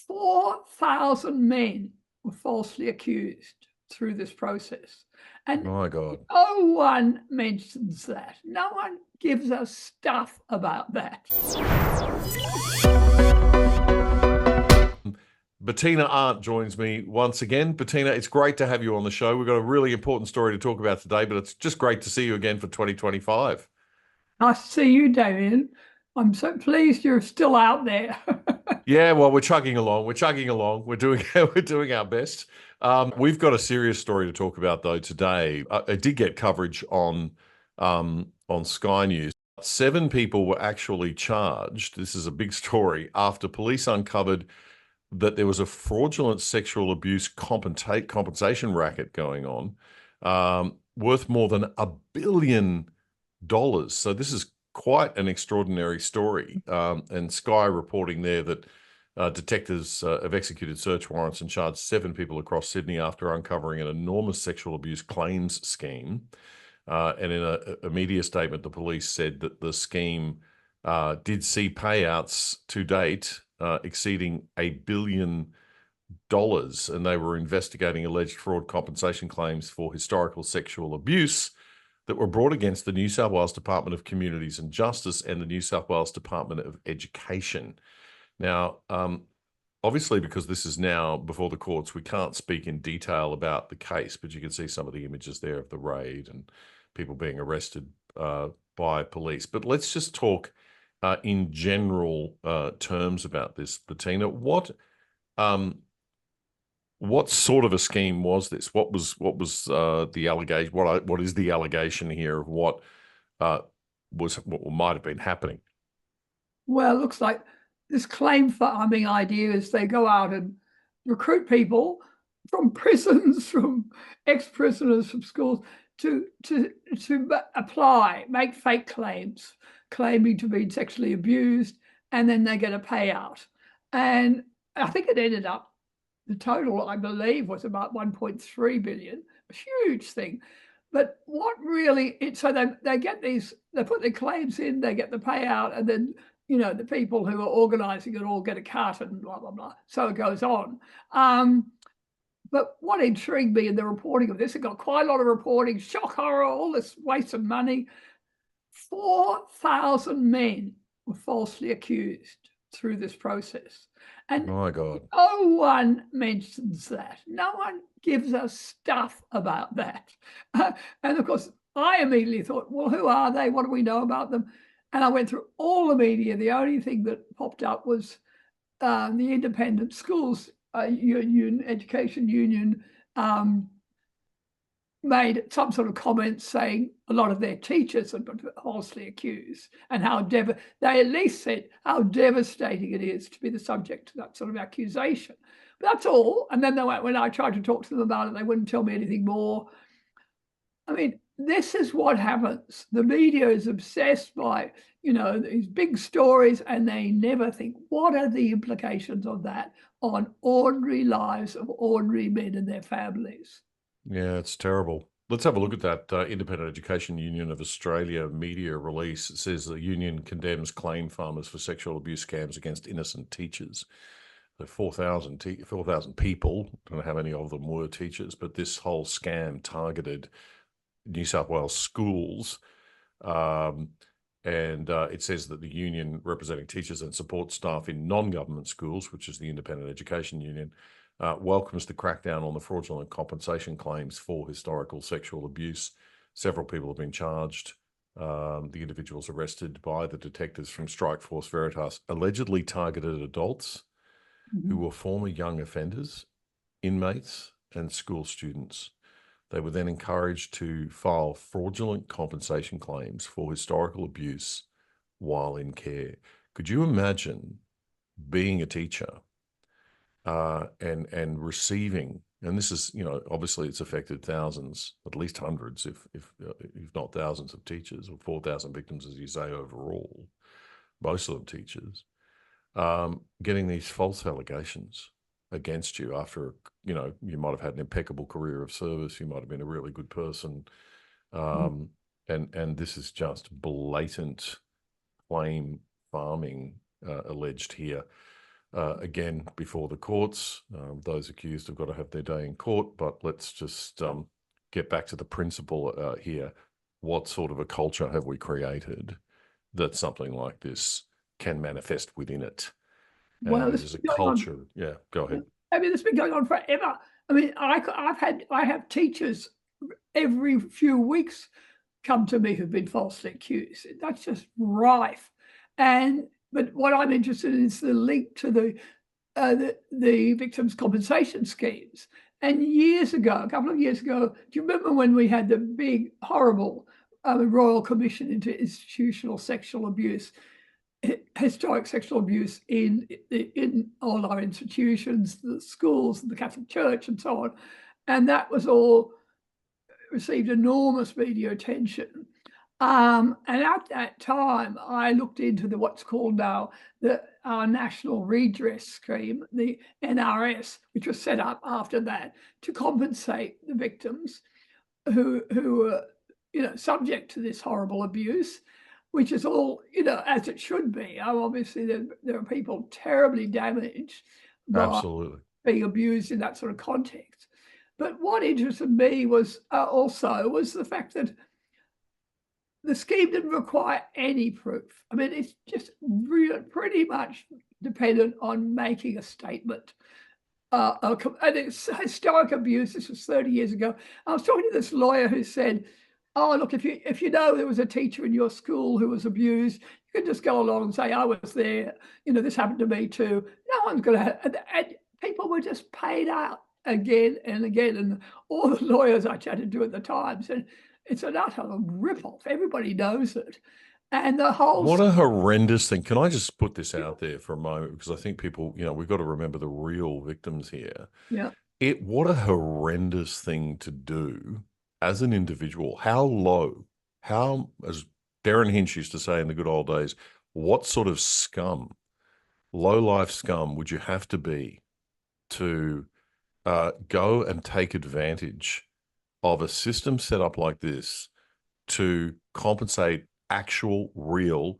4,000 men were falsely accused through this process. And My God. no one mentions that. No one gives us stuff about that. Bettina Arndt joins me once again. Bettina, it's great to have you on the show. We've got a really important story to talk about today, but it's just great to see you again for 2025. Nice to see you, Damian. I'm so pleased you're still out there. Yeah, well, we're chugging along. We're chugging along. We're doing we're doing our best. We've got a serious story to talk about though today. It did get coverage on Sky News. 7 people were actually charged. This is a big story after police uncovered that there was a fraudulent sexual abuse compensation racket going on, worth more than $1 billion. So this is quite an extraordinary story. And Sky reporting there that detectives have executed search warrants and charged 7 people across Sydney after uncovering an enormous sexual abuse claims scheme. And in a media statement, the police said that the scheme did see payouts to date exceeding $1 billion, and they were investigating alleged fraud compensation claims for historical sexual abuse that were brought against the New South Wales Department of Communities and Justice and the New South Wales Department of Education. Now, obviously, because this is now before the courts, we can't speak in detail about the case, but you can see some of the images there of the raid and people being arrested by police. But let's just talk in general terms about this, Bettina. What sort of a scheme was this? What was the allegation? What is the allegation here of what might have been happening? Well, it looks like this claim farming idea is they go out and recruit people from prisons, from ex-prisoners, from schools to apply, make fake claims, claiming to be sexually abused, and then they get a payout. And I think it ended up, the total, I believe, was about 1.3 billion, a huge thing. But what really, so they get these, they put their claims in, they get the payout, and then, you know, the people who are organising it all get a cut and blah, blah, blah. So it goes on. But what intrigued me in the reporting of this, it got quite a lot of reporting, shock horror, all this waste of money. 4,000 men were falsely accused through this process. And My God. no one mentions that. No one gives us stuff about that. And of course, I immediately thought, well, who are they? What do we know about them? And I went through all the media. The only thing that popped up was the independent schools education union made some sort of comment saying a lot of their teachers had been falsely accused, and how they at least said how devastating it is to be the subject to that sort of accusation. But that's all. And then when I tried to talk to them about it, they wouldn't tell me anything more. I mean, this is what happens. The media is obsessed by, you know, these big stories, and they never think, what are the implications of that on ordinary lives of ordinary men and their families? Yeah, it's terrible. Let's have a look at that Independent Education Union of Australia media release. It says the union condemns claim farmers for sexual abuse scams against innocent teachers. The 4,000 people, I don't know how many of them were teachers, but this whole scam targeted New South Wales schools. And it says that the union representing teachers and support staff in non-government schools, which is the Independent Education Union, welcomes the crackdown on the fraudulent compensation claims for historical sexual abuse. Several people have been charged. The individuals arrested by the detectives from Strike Force Veritas allegedly targeted adults who were former young offenders, inmates, and school students. They were then encouraged to file fraudulent compensation claims for historical abuse while in care. Could you imagine being a teacher and receiving, and this is, you know, obviously it's affected thousands, at least hundreds, if not thousands of teachers, or 4,000 victims, as you say, overall, most of them teachers, getting these false allegations against you after, you know, you might have had an impeccable career of service, you might have been a really good person, and this is just blatant claim farming alleged here. again before the courts. Those accused have got to have their day in court, but let's just get back to the principle here. What sort of a culture have we created that something like this can manifest within it? Well, And this as a has been going on. culture, yeah, go ahead. I mean, it's been going on forever. I mean, I have teachers every few weeks come to me who've been falsely accused. That's just rife. But what I'm interested in is the link to the victims' compensation schemes. And years ago, a couple of years ago, do you remember when we had the big, horrible Royal Commission into Institutional Sexual Abuse, historic sexual abuse in all our institutions, the schools, the Catholic Church, and so on? And that was all received enormous media attention. And at that time, I looked into what's called now our National Redress Scheme, the NRS, which was set up after that to compensate the victims who were, subject to this horrible abuse, which is all, as it should be. Obviously, there are people terribly damaged by Absolutely. being abused in that sort of context. But what interested me was the fact that the scheme didn't require any proof. I mean, it's just pretty much dependent on making a statement. And it's historic abuse. This was 30 years ago. I was talking to this lawyer who said, "Oh, look, if you know there was a teacher in your school who was abused, you can just go along and say, I was there. This happened to me too." No one's going to. And people were just paid out again and again. And all the lawyers I chatted to at the time said, it's an utter rip-off. Everybody knows it. And the whole... What a horrendous thing. Can I just put this out there for a moment? Because I think people, we've got to remember the real victims here. Yeah. What a horrendous thing to do as an individual. How low, as Darren Hinch used to say in the good old days, what sort of scum, low-life scum would you have to be to go and take advantage of a system set up like this to compensate actual, real,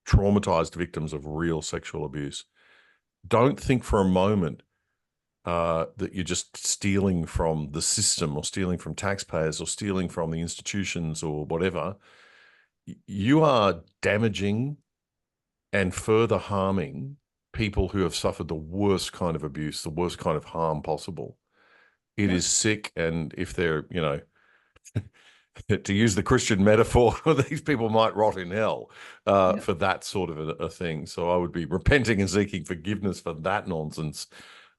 traumatized victims of real sexual abuse? Don't think for a moment that you're just stealing from the system or stealing from taxpayers or stealing from the institutions or whatever. You are damaging and further harming people who have suffered the worst kind of abuse, the worst kind of harm possible. It is sick. And if they're, to use the Christian metaphor, these people might rot in hell for that sort of a thing. So I would be repenting and seeking forgiveness for that nonsense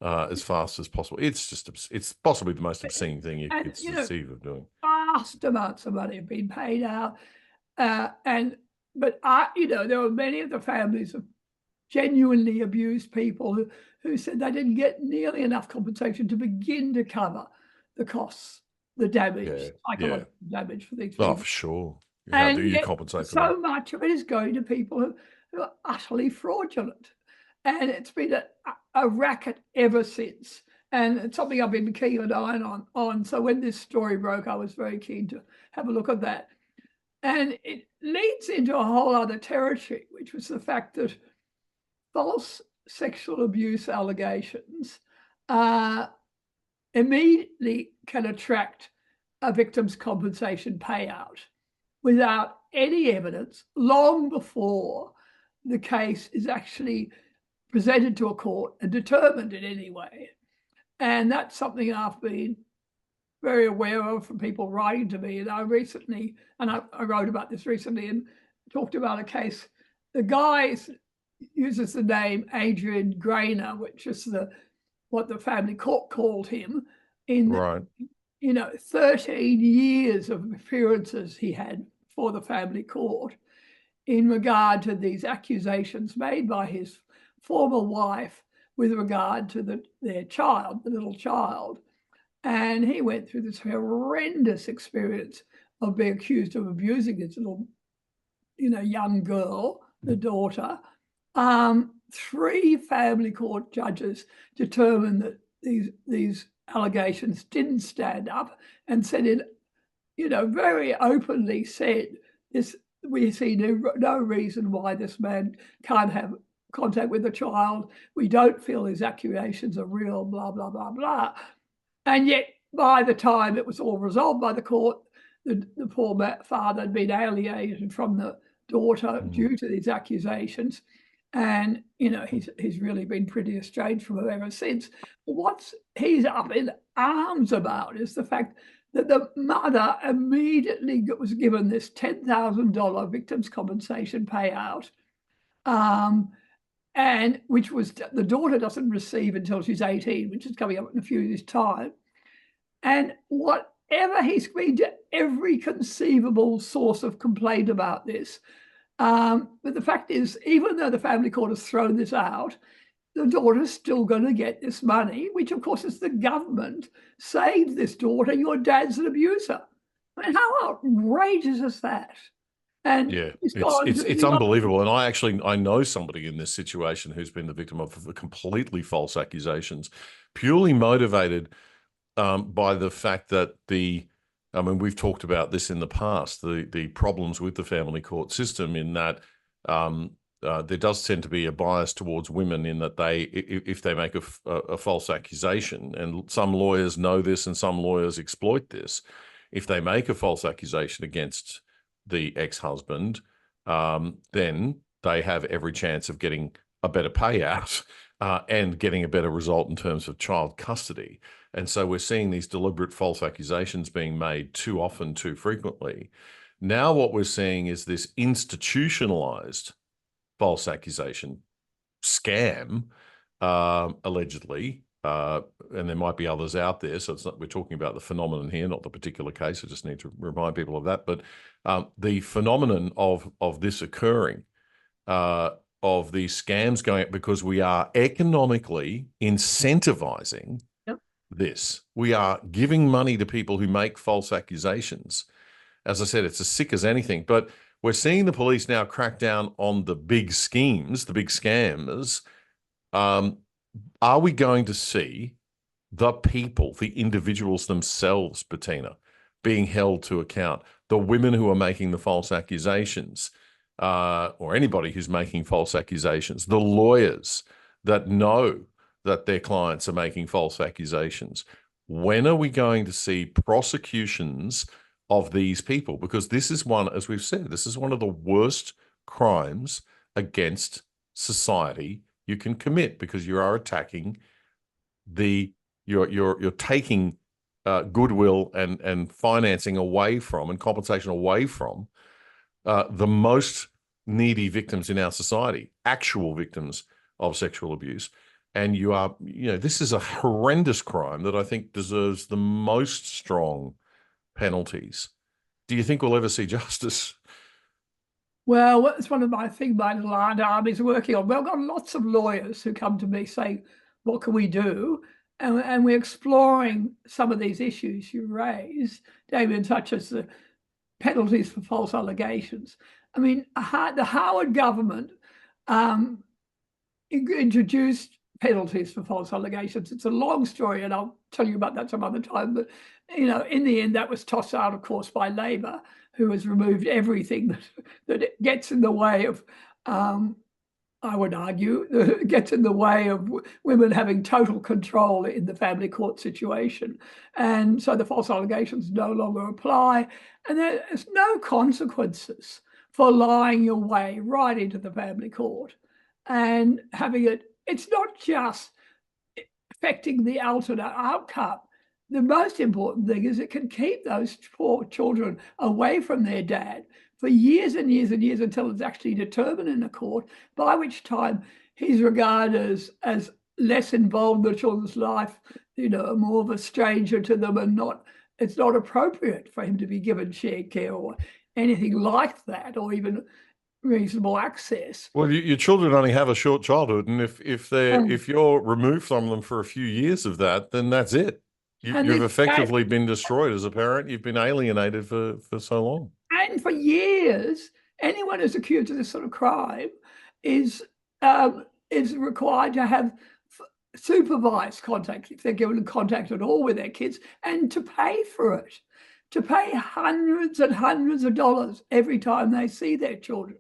as fast as possible. It's possibly the most obscene thing you could conceive of doing. Vast amounts of money have been paid out. But there were many of the families of genuinely abused people who said they didn't get nearly enough compensation to begin to cover the costs, the damage, psychological damage for these people. Oh, for sure. How do you compensate for that? So much of it is going to people who are utterly fraudulent. And it's been a racket ever since. And it's something I've been keeping an eye on. So when this story broke, I was very keen to have a look at that. And it leads into a whole other territory, which was the fact that false sexual abuse allegations immediately can attract a victim's compensation payout without any evidence long before the case is actually presented to a court and determined in any way. And that's something I've been very aware of from people writing to me. And I wrote about this recently and talked about a case. The guy uses the name Adrian Grainer, which is what the family court called him. In 13 years of appearances he had for the family court in regard to these accusations made by his former wife with regard to their child, the little child. And he went through this horrendous experience of being accused of abusing this little, young girl, the daughter. 3 family court judges determined that these allegations didn't stand up and said very openly said this: we see no reason why this man can't have contact with the child. We don't feel his accusations are real, blah, blah, blah, blah. And yet, by the time it was all resolved by the court, the poor father had been alienated from the daughter due to these accusations. And, you know, he's really been pretty estranged from her ever since. What he's up in arms about is the fact that the mother immediately was given this $10,000 victims' compensation payout, and which was the daughter doesn't receive until she's 18, which is coming up in a few years' time. And whatever he's been to every conceivable source of complaint about this. But the fact is, even though the family court has thrown this out, the daughter's still going to get this money, which of course is the government saying to this daughter, your dad's an abuser. I mean, how outrageous is that? And yeah, it's unbelievable. And I know somebody in this situation who's been the victim of completely false accusations, purely motivated by the fact that I mean, we've talked about this in the past, the problems with the family court system in that there does tend to be a bias towards women in that if they make a false accusation, and some lawyers know this and some lawyers exploit this, if they make a false accusation against the ex-husband, then they have every chance of getting a better payout and getting a better result in terms of child custody. And so we're seeing these deliberate false accusations being made too often, too frequently. Now what we're seeing is this institutionalized false accusation scam, allegedly, and there might be others out there. So we're talking about the phenomenon here, not the particular case. I just need to remind people of that. But the phenomenon of this occurring, of these scams going up, because we are economically incentivizing this. We are giving money to people who make false accusations. As I said, it's as sick as anything. But we're seeing the police now crack down on the big schemes, the big scammers. Are we going to see the people, the individuals themselves, Bettina, being held to account? The women who are making the false accusations, or anybody who's making false accusations, the lawyers that know that their clients are making false accusations. When are we going to see prosecutions of these people? Because this is one, as we've said, this is one of the worst crimes against society you can commit, because you are attacking you're taking goodwill and financing away from and compensation away from the most needy victims in our society, actual victims of sexual abuse. And this is a horrendous crime that I think deserves the most strong penalties. Do you think we'll ever see justice? Well, it's one of my things my little aunt Army's working on. We've got lots of lawyers who come to me saying, what can we do? And we're exploring some of these issues you raised, Damian, such as the penalties for false allegations. I mean, the Howard government introduced penalties for false allegations. It's a long story, and I'll tell you about that some other time. But, in the end, that was tossed out, of course, by Labor, who has removed everything that gets in the way of, I would argue, gets in the way of women having total control in the family court situation. And so the false allegations no longer apply. And there's no consequences for lying your way right into the family court and having it's not just affecting the ultimate outcome. The most important thing is it can keep those poor children away from their dad for years and years and years until it's actually determined in a court, by which time he's regarded as less involved in the children's life, more of a stranger to them, and it's not appropriate for him to be given shared care or anything like that, or even reasonable access. Well, your children only have a short childhood, and if you're removed from them for a few years of that, then that's it. You've effectively been destroyed as a parent. You've been alienated for so long. And for years, anyone who's accused of this sort of crime is required to have supervised contact, if they're given contact at all with their kids, and to pay for it, to pay hundreds and hundreds of dollars every time they see their children.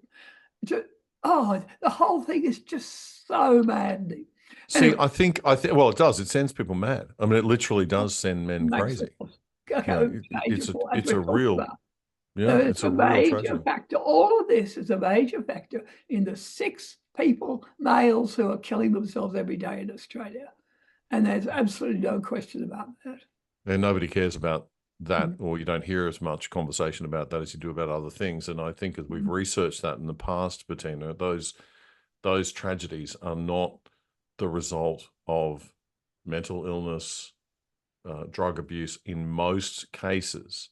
Oh, the whole thing is just so maddening. See, Anyway, I think, well, it does. It sends people mad. I mean, it literally does send men makes crazy. it You know, major, as it's a we've talked real, about. yeah, It's it's a a real major tragedy. factor. All of this is a major factor in the 6 people, males, who are killing themselves every day in Australia. And there's absolutely no question about that. And nobody cares about that, Mm. or you don't hear as much conversation about that as you do about other things. And I think as we've researched that in the past, Bettina, those tragedies are not the result of mental illness, drug abuse. In most cases,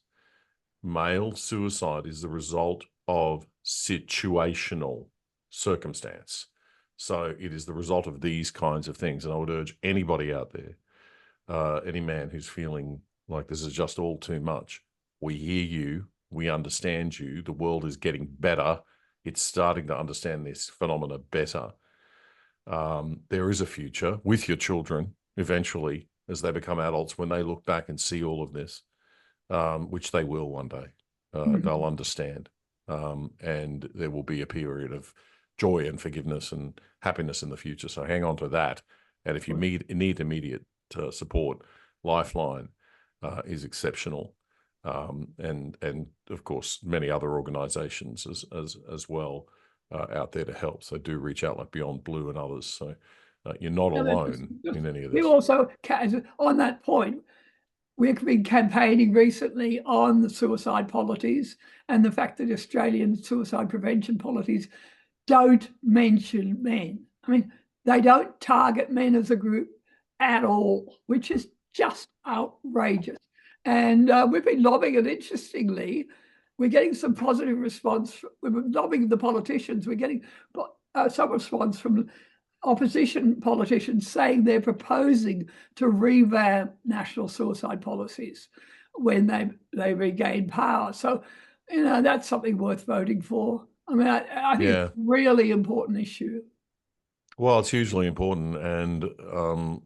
male suicide is the result of situational circumstance. So it is the result of these kinds of things. And I would urge anybody out there, any man who's feeling like this is just all too much, we hear you, we understand you, the world is getting better, it's starting to understand this phenomena better. There is a future with your children eventually as they become adults, when they look back and see all of this, which they will one day. They'll understand. And there will be a period of joy and forgiveness and happiness in the future. So hang on to that. And if you need immediate support, Lifeline is exceptional. And of course, many other organizations as well out there to help. So do reach out, like Beyond Blue and others. So you're not alone in any of We this. also, on that point, we've been campaigning recently on the suicide policies and the fact that Australian suicide prevention policies don't mention men. I mean, they don't target men as a group at all, which is just outrageous. And we've been lobbying it. Interestingly, we're getting some positive response. We've been lobbying the politicians. We're getting some response from opposition politicians saying they're proposing to revamp national suicide policies when they regain power. So, that's something worth voting for. I mean, I think it's a really important issue. Well, it's hugely important. And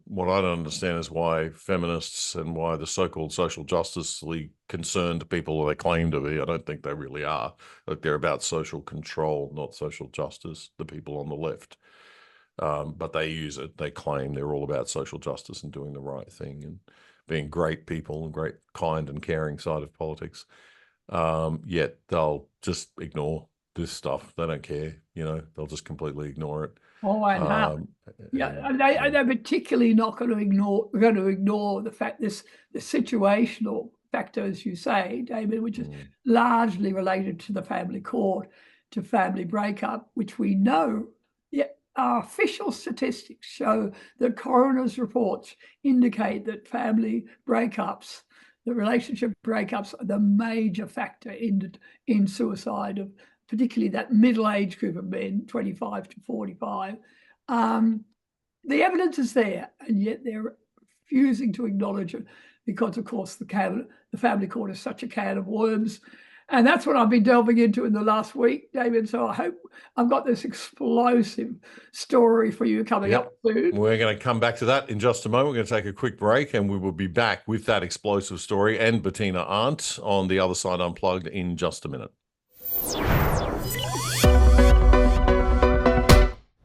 what I don't understand is why feminists and why the so-called social justice-ly concerned people they claim to be, I don't think they really are. Like, they're about social control, not social justice, the people on the left. But they use it. They claim they're all about social justice and doing the right thing and being great people and great, kind and caring side of politics. Yet they'll just ignore this stuff. They don't care, they'll just completely ignore it. Oh, and how? They're particularly not going to ignore the fact the situational factor, as you say, David, which is largely related to the family court, to family breakup, which we know. Our official statistics show that coroner's reports indicate that family breakups, the relationship breakups, are the major factor in suicide of particularly that middle-age group of men, 25 to 45. The evidence is there, and yet they're refusing to acknowledge it because, of course, the family court is such a can of worms. And that's what I've been delving into in the last week, David. So I hope I've got this explosive story for you coming up soon. We're going to come back to that in just a moment. We're going to take a quick break, and we will be back with that explosive story and Bettina Arndt on The Other Side Unplugged in just a minute.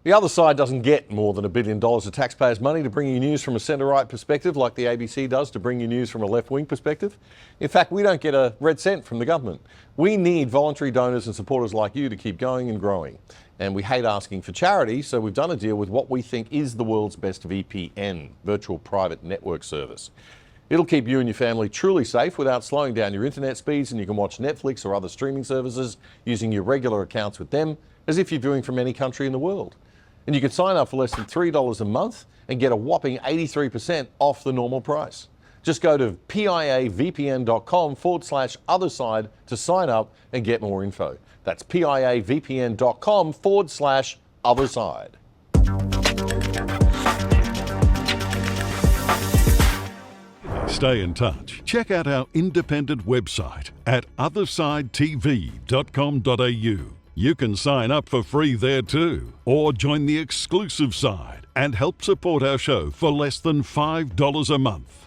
The Other Side doesn't get more than $1 billion of taxpayers' money to bring you news from a centre-right perspective like the ABC does to bring you news from a left-wing perspective. In fact, we don't get a red cent from the government. We need voluntary donors and supporters like you to keep going and growing. And we hate asking for charity, so we've done a deal with what we think is the world's best VPN, virtual private network service. It'll keep you and your family truly safe without slowing down your internet speeds, and you can watch Netflix or other streaming services using your regular accounts with them as if you're viewing from any country in the world. And you can sign up for less than $3 a month and get a whopping 83% off the normal price. Just go to piavpn.com/otherside to sign up and get more info. That's piavpn.com/otherside. Stay in touch. Check out our independent website at othersidetv.com.au. You can sign up for free there too, or join the exclusive side and help support our show for less than $5 a month.